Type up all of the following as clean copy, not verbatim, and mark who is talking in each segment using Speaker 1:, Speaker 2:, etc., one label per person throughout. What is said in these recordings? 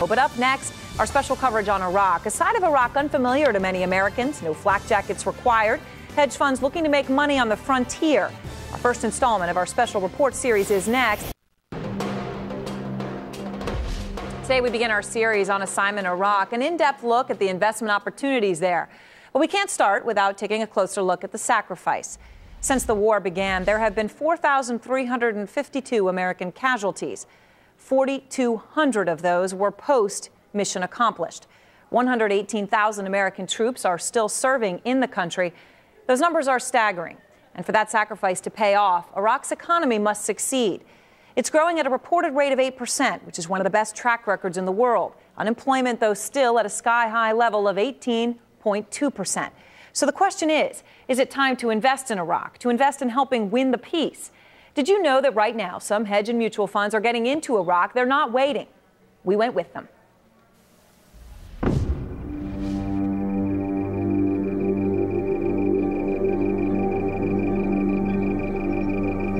Speaker 1: But up next, our special coverage on Iraq. A side of Iraq unfamiliar to many Americans. No flak jackets required. Hedge funds looking to make money on the frontier. Our first installment of our special report series is next. Today we begin our series on assignment Iraq, an in-depth look at the investment opportunities there. But we can't start without taking a closer look at the sacrifice. Since the war began, there have been 4,352 American casualties. 4,200 of those were post-mission accomplished. 118,000 American troops are still serving in the country. Those numbers are staggering. And for that sacrifice to pay off, Iraq's economy must succeed. It's growing at a reported rate of 8%, which is one of the best track records in the world. Unemployment, though, still at a sky-high level of 18.2%. So the question is it time to invest in Iraq, to invest in helping win the peace? Did you know that right now some hedge and mutual funds are getting into Iraq? They're not waiting. We went with them.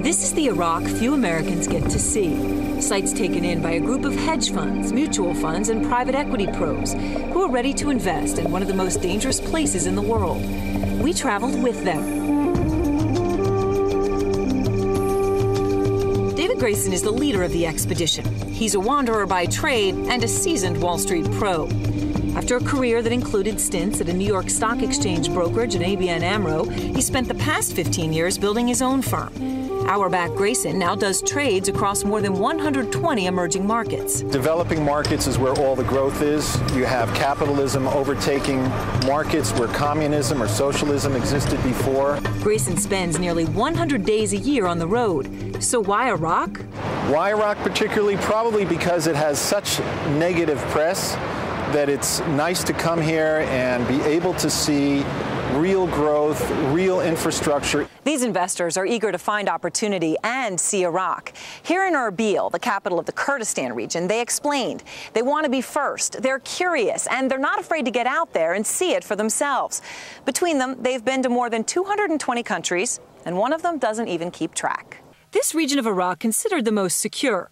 Speaker 1: This is the Iraq few Americans get to see. Sites taken in by a group of hedge funds, mutual funds, and private equity pros who are ready to invest in one of the most dangerous places in the world. We traveled with them. David Grayson is the leader of the expedition. He's a wanderer by trade and a seasoned Wall Street pro. After a career that included stints at a New York Stock Exchange brokerage and ABN AMRO, he spent the past 15 years building his own firm. Auerbach Grayson now does trades across more than 120 emerging markets.
Speaker 2: Developing markets is where all the growth is. You have capitalism overtaking markets where communism or socialism existed before.
Speaker 1: Grayson spends nearly 100 days a year on the road. So why Iraq?
Speaker 2: Why Iraq particularly? Probably because it has such negative press that it's nice to come here and be able to see real growth, real infrastructure.
Speaker 1: These investors are eager to find opportunity and see Iraq. Here in Erbil, the capital of the Kurdistan region, they explained they want to be first. They're curious, and they're not afraid to get out there and see it for themselves. Between them, they've been to more than 220 countries, and one of them doesn't even keep track. This region of Iraq considered the most secure.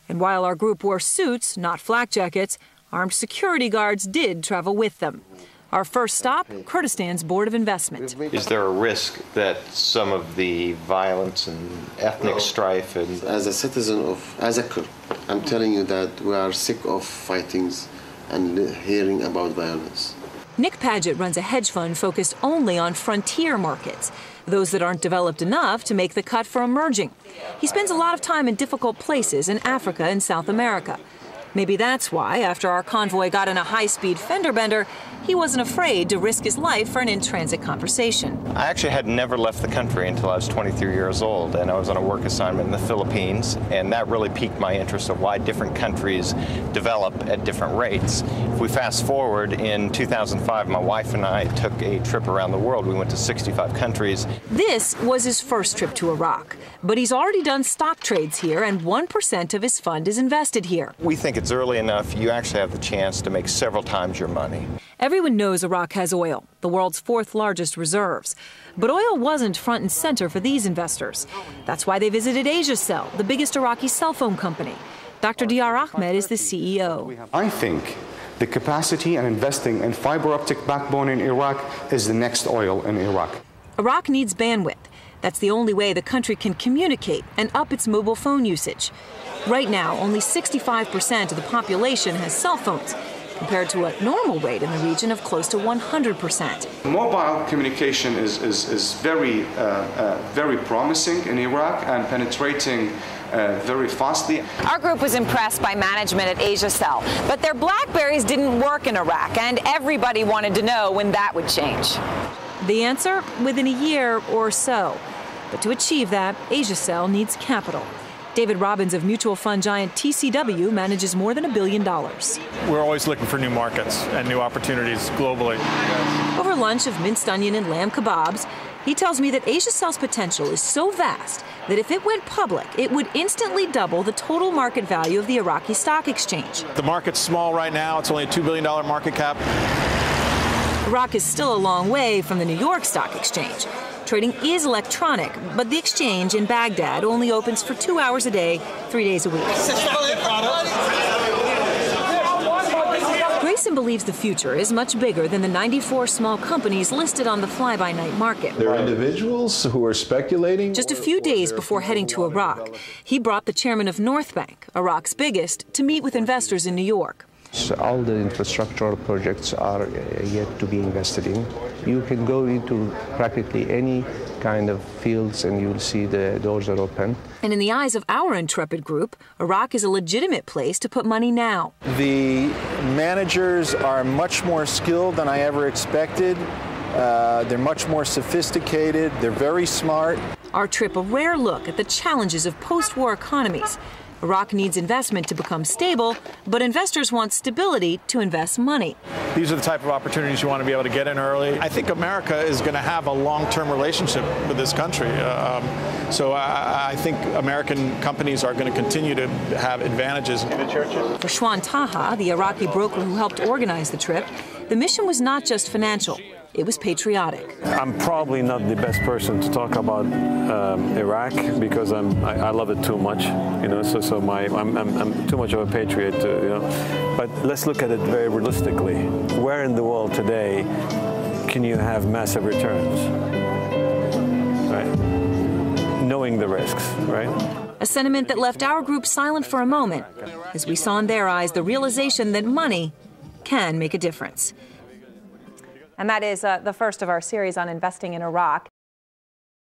Speaker 1: And while our group wore suits, not flak jackets, armed security guards did travel with them. Our first stop, Kurdistan's Board of Investment.
Speaker 3: Is there a risk that some of the violence and ethnic strife and...
Speaker 4: As a citizen as a Kurd, I'm telling you that we are sick of fightings and hearing about violence.
Speaker 1: Nick Paget runs a hedge fund focused only on frontier markets, those that aren't developed enough to make the cut for emerging. He spends a lot of time in difficult places in Africa and South America. Maybe that's why, after our convoy got in a high-speed fender bender, he wasn't afraid to risk his life for an in-transit conversation.
Speaker 3: I actually had never left the country until I was 23 years old, and I was on a work assignment in the Philippines, and that really piqued my interest of why different countries develop at different rates. If we fast forward, in 2005, my wife and I took a trip around the world. We went to 65 countries.
Speaker 1: This was his first trip to Iraq, but he's already done stock trades here, and 1% of his fund is invested here.
Speaker 3: We think it's early enough, you actually have the chance to make several times your money.
Speaker 1: Everyone knows Iraq has oil, the world's fourth largest reserves. But oil wasn't front and center for these investors. That's why they visited AsiaCell, the biggest Iraqi cell phone company. Dr. Diyar Ahmed is the CEO.
Speaker 5: I think the capacity and investing in fiber optic backbone in Iraq is the next oil in Iraq.
Speaker 1: Iraq needs bandwidth. That's the only way the country can communicate and up its mobile phone usage. Right now, only 65% of the population has cell phones, compared to a normal rate in the region of close to 100%.
Speaker 5: Mobile communication is very promising in Iraq and penetrating very fastly.
Speaker 1: Our group was impressed by management at AsiaCell, but their BlackBerries didn't work in Iraq, and everybody wanted to know when that would change. The answer? Within a year or so. But to achieve that, AsiaCell needs capital. David Robbins of mutual fund giant TCW manages more than $1 billion.
Speaker 6: We're always looking for new markets and new opportunities globally.
Speaker 1: Over lunch of minced onion and lamb kebabs, he tells me that AsiaCell's potential is so vast that if it went public, it would instantly double the total market value of the Iraqi stock exchange.
Speaker 6: The market's small right now. It's only a $2 billion market cap.
Speaker 1: Iraq is still a long way from the New York Stock Exchange. Trading is electronic, but the exchange in Baghdad only opens for 2 hours a day, 3 days a week. Grayson believes the future is much bigger than the 94 small companies listed on the fly-by-night market.
Speaker 2: There are individuals who are speculating.
Speaker 1: Just a few days before heading to Iraq, he brought the chairman of North Bank, Iraq's biggest, to meet with investors in New York.
Speaker 7: So all the infrastructural projects are yet to be invested in. You can go into practically any kind of fields and you'll see the doors are open.
Speaker 1: And in the eyes of our intrepid group, Iraq is a legitimate place to put money now.
Speaker 2: The managers are much more skilled than I ever expected. They're much more sophisticated. They're very smart.
Speaker 1: Our trip a rare look at the challenges of post-war economies. Iraq needs investment to become stable, but investors want stability to invest money.
Speaker 6: These are the type of opportunities you want to be able to get in early. I think America is going to have a long-term relationship with this country. So I think American companies are going to continue to have advantages.
Speaker 1: For Shwan Taha, the Iraqi broker who helped organize the trip, the mission was not just financial. It was patriotic.
Speaker 8: I'm probably not the best person to talk about Iraq because I love it too much, you know. So I'm too much of a patriot, you know. But let's look at it very realistically. Where in the world today can you have massive returns, right? Knowing the risks, right?
Speaker 1: A sentiment that left our group silent for a moment, as we saw in their eyes the realization that money can make a difference. And that is the first of our series on investing in Iraq.